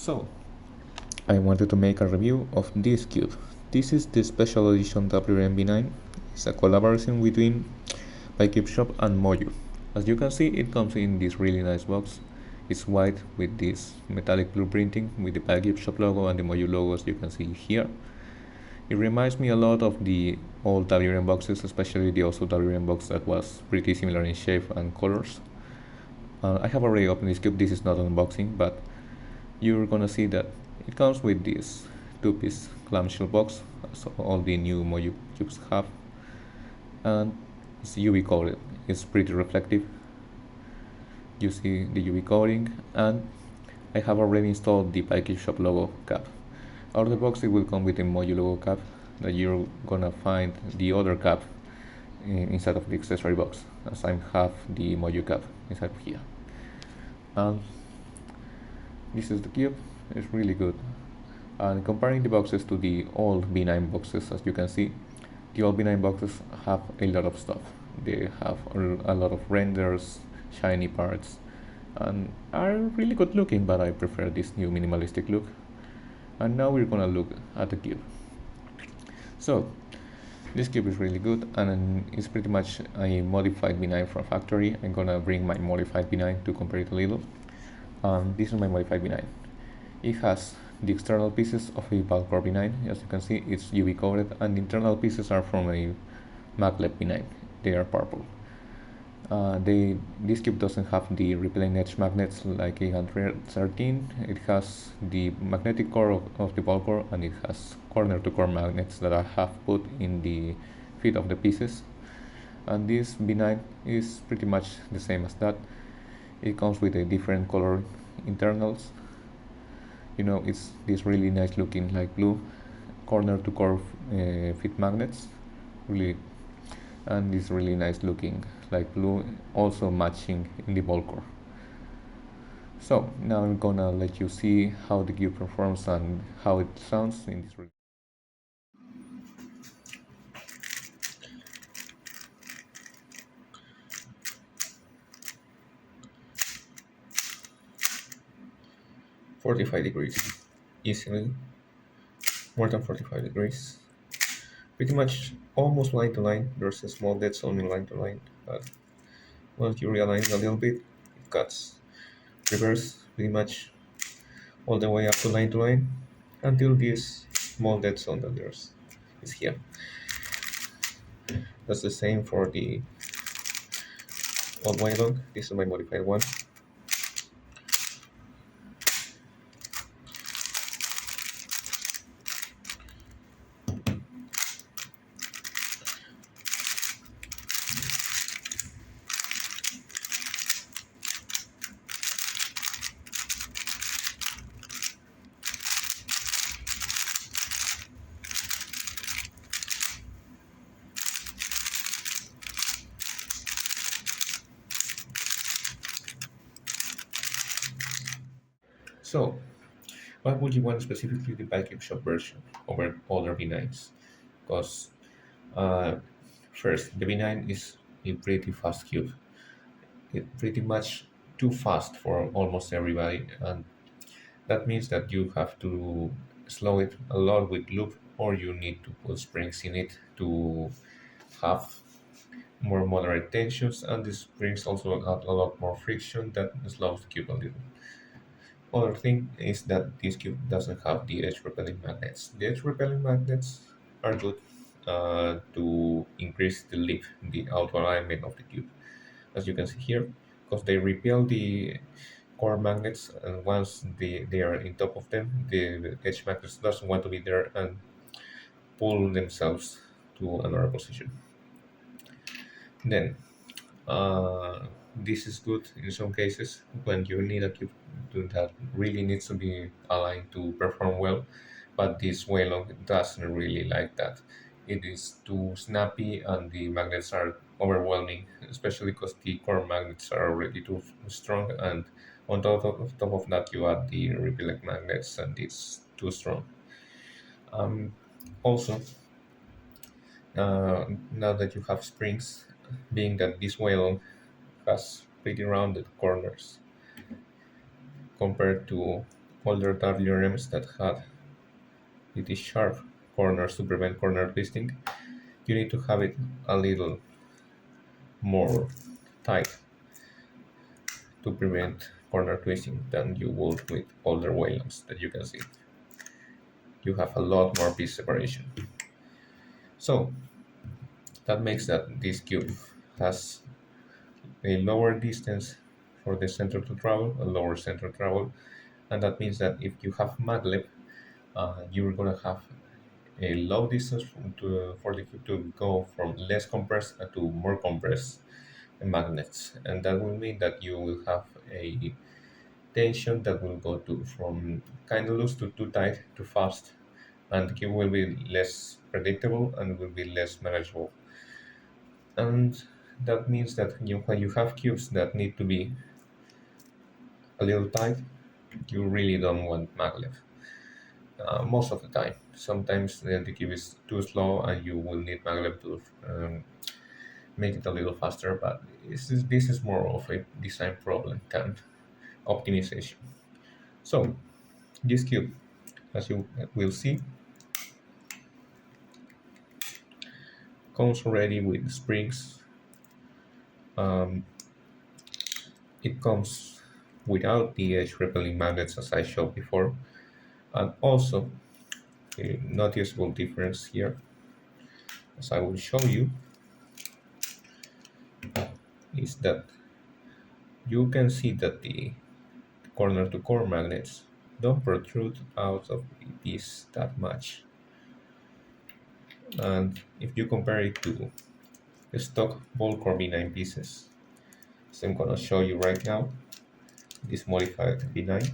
So, I wanted to make a review of this cube. This is the special edition WRM V9. It's a collaboration between Picubeshop and Moyu. As you can see, it comes in this really nice box. It's white with this metallic blue printing with the Picubeshop logo and the Moyu logo, as you can see here. It reminds me a lot of the old WRM boxes, especially the also WRM box that was pretty similar in shape and colors. I have already opened this cube. This is not an unboxing, but you're gonna see that it comes with this two-piece clamshell box, as all the new Moyu cubes have, and it's UV coated. It's pretty reflective. You see the UV coating, and I have already installed the Picubeshop logo cap. Out of the box, it will come with a Moyu logo cap that you're gonna find the other cap inside of the accessory box, as I have the Moyu cap inside of here. And this is the cube. It's really good. And comparing the boxes to the old V9 boxes, as you can see, the old V9 boxes have a lot of stuff. They have a lot of renders, shiny parts, and are really good looking, but I prefer this new minimalistic look. And now we're gonna look at the cube. So this cube is really good, and it's pretty much a modified V9 from factory. I'm gonna bring my modified V9 to compare it a little. This is my modified V9. It has the external pieces of a Ball Core V9. As you can see, it's UV coated, and the internal pieces are from a maglev V9. They are purple. This cube doesn't have the repelling edge magnets like a 113. It has the magnetic core of the Ball Core, and it has corner-to-core magnets that I have put in the feet of the pieces. And this V9 is pretty much the same as that. It comes with a different color internals. You know, it's this really nice looking like blue corner-to-core feet magnets, really, and this really nice looking like blue, also matching in the Ball Core. So now I'm gonna let you see how the cube performs and how it sounds in this review. "45 degrees, easily, more than 45 degrees. Pretty much almost line to line. There's a small dead zone in line to line, but once you realign a little bit, it cuts reverse pretty much all the way up to line until this small dead zone that there's is here. That's the same for the old Weilong. This is my modified one. So, why would you want specifically the Picubeshop version over other V9s? Because first, the V9 is a pretty fast cube. It's pretty much too fast for almost everybody, and that means that you have to slow it a lot with loop, or you need to put springs in it to have more moderate tensions, and the springs also add a lot more friction that slows the cube a little. Other thing is that this cube doesn't have the edge repelling magnets. The edge repelling magnets are good to increase the lift, the auto alignment of the cube, as you can see here, because they repel the core magnets, and once they are in top of them, the edge magnets doesn't want to be there and pull themselves to another position. Then this is good in some cases when you need a cube that really needs to be aligned to perform well, but this Weilong doesn't really like that. It is too snappy and the magnets are overwhelming, especially because the core magnets are already too strong, and on top of that you add the repellent magnets and it's too strong. Um, Also, now that you have springs, being that this Weilong has pretty rounded corners compared to older WRMs that had these sharp corners to prevent corner twisting, you need to have it a little more tight to prevent corner twisting than you would with older Weilongs that you can see. You have a lot more piece separation. So that makes that this cube has a lower distance for the center to travel, a lower center travel, and that means that if you have maglev, you're gonna have a low distance for the cube to go from less compressed to more compressed magnets, and that will mean that you will have a tension that will go to from kind of loose to too tight to fast, and the cube will be less predictable and will be less manageable. And that means that when you have cubes that need to be a little tight, you really don't want maglev most of the time. Sometimes the cube is too slow and you will need maglev to make it a little faster, but this is more of a design problem than optimization. So this cube, as you will see, comes already with springs. Um, it comes without the edge repelling magnets as I showed before, and also a noticeable difference here, as I will show you, is that you can see that the corner to core magnets don't protrude out of the piece that much. And if you compare it to the stock Ball Core V9 pieces, so I'm gonna show you right now this modified V9.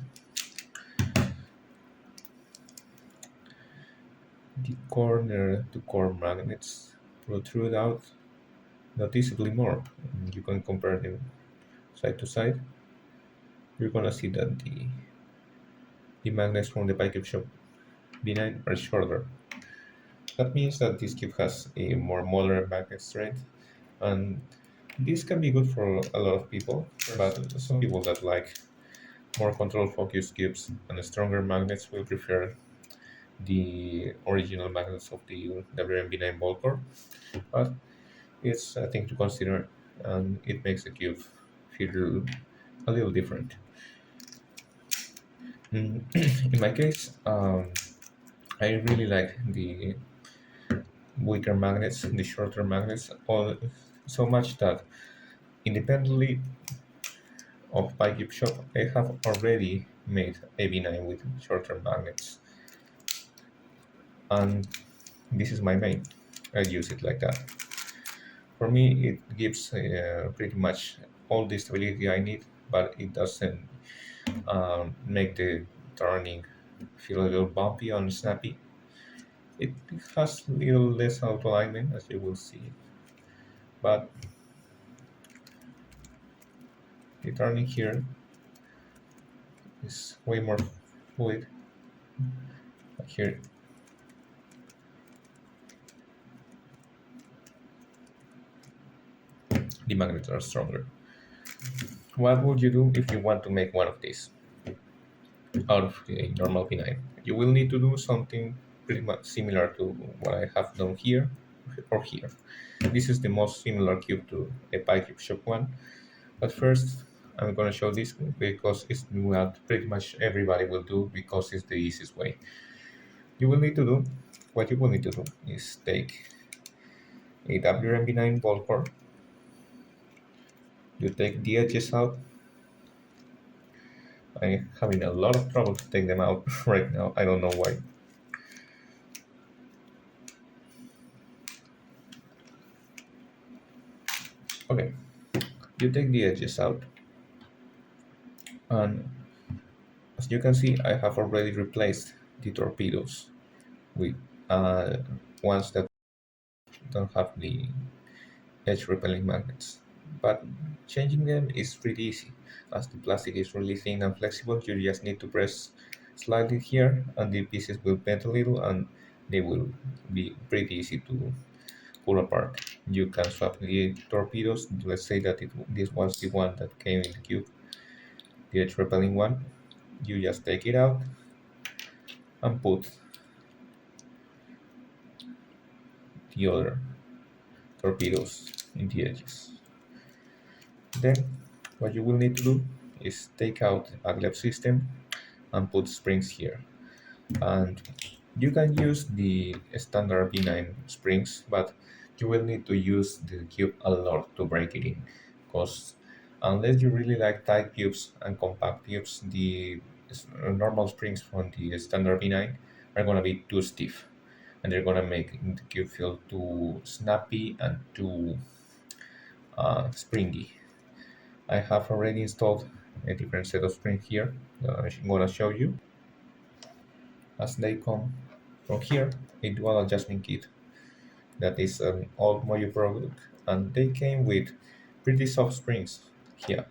The corner to core magnets protrude out noticeably more. And you can compare them side to side. You're gonna see that the magnets from the Picubeshop V9 are shorter. That means that this cube has a more moderate magnet strength, and this can be good for a lot of people, but some people that like more control focused cubes and stronger magnets will prefer the original magnets of the WRM9 ball core. But it's a thing to consider, and it makes the cube feel a little different. In my case, I really like the weaker magnets, the shorter magnets, all so much that independently of Picubeshop, I have already made a V9 with shorter magnets, and this is my main. I use it like that. For me, it gives pretty much all the stability I need, but it doesn't make the turning feel a little bumpy and snappy. It has a little less auto alignment, as you will see, but the turning here is way more fluid. Here, the magnets are stronger. What would you do if you want to make one of these out of a normal V9? You will need to do something pretty much similar to what I have done here or here. This is the most similar cube to a Picubeshop one. But first, I'm going to show this because it's what pretty much everybody will do because it's the easiest way. What you will need to do is take a WRM9 ball core. You take the edges out. I'm having a lot of trouble to take them out right now. I don't know why. Okay, you take the edges out, and as you can see, I have already replaced the torpedoes with ones that don't have the edge repelling magnets. But changing them is pretty easy. As the plastic is really thin and flexible, you just need to press slightly here and the pieces will bend a little and they will be pretty easy to pull apart. You can swap the torpedoes. Let's say that this was the one that came in the cube, the edge repelling one. you just take it out and put the other torpedoes in the edges. Then what you will need to do is take out a gleb system and put springs here. And you can use the standard B9 springs, but you will need to use the cube a lot to break it in, because unless you really like tight cubes and compact cubes, the normal springs from the standard B9 are going to be too stiff, and they're going to make the cube feel too snappy and too springy. I have already installed a different set of springs here that I'm going to show you. As they come from here, a dual adjustment kit that is an old Moyu product, and they came with pretty soft springs here.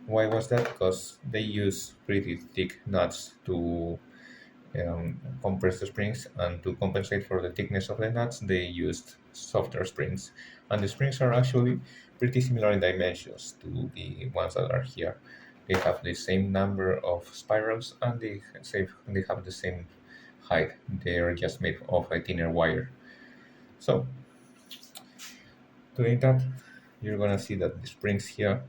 Why was that? Because they use pretty thick nuts to compress the springs, and to compensate for the thickness of the nuts, they used softer springs. And the springs are actually pretty similar in dimensions to the ones that are here. They have the same number of spirals, and they have the same height. They are just made of a thinner wire. So doing that, you're gonna see that the springs here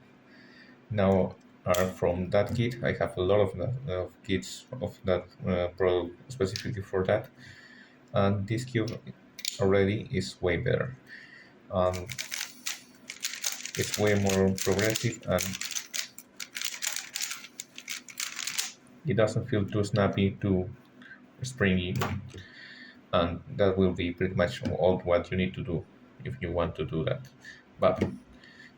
now are from that kit. I have a lot of kits of that product specifically for that, and this cube already is way better. Um, it's way more progressive, and it doesn't feel too snappy, too springy, and that will be pretty much all what you need to do if you want to do that. But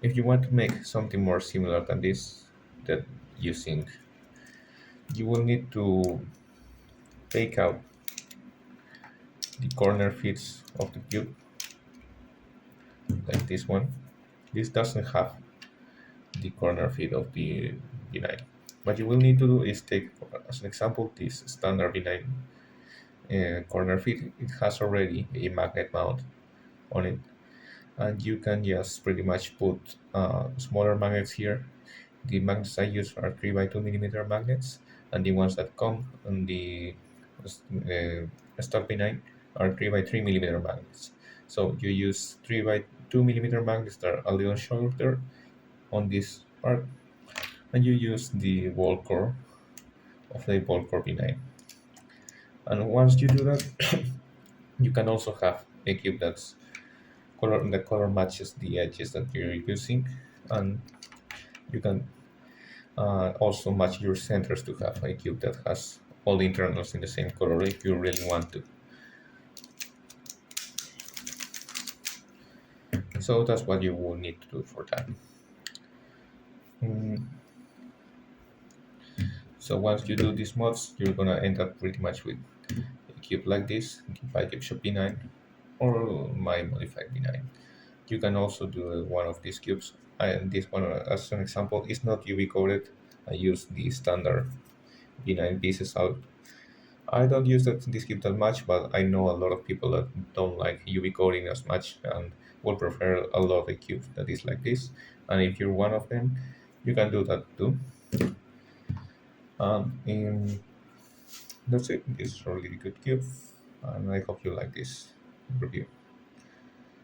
if you want to make something more similar than this, that using, you will need to take out the corner feeds of the cube, like this one. This doesn't have the corner feed of the B9. What you will need to do is take, as an example, this standard B9 corner feed. It has already a magnet mount on it, and you can just pretty much put smaller magnets here. The magnets I use are 3 by 2 millimeter magnets, and the ones that come on the stock B9 are 3 by 3 millimeter magnets. So you use 3 by 2 millimeter magnets that are a little shorter on this part, and you use the Ball Core of the Ball Core B9. And once you do that, you can also have a cube the color matches the edges that you're using, and you can also match your centers to have a cube that has all the internals in the same color if you really want to. So that's what you will need to do for that. So once you do these mods, you're gonna end up pretty much with a cube like this, by Picubeshop B9 or my modified B9. You can also do one of these cubes, and this one, as an example, is not UV coated. I use the standard B9 pieces out. I don't use this cube that much, but I know a lot of people that don't like UV coating as much and will prefer a lot of a cube that is like this. And if you're one of them, you can do that too. And that's it. This is a really good cube, and I hope you like this review.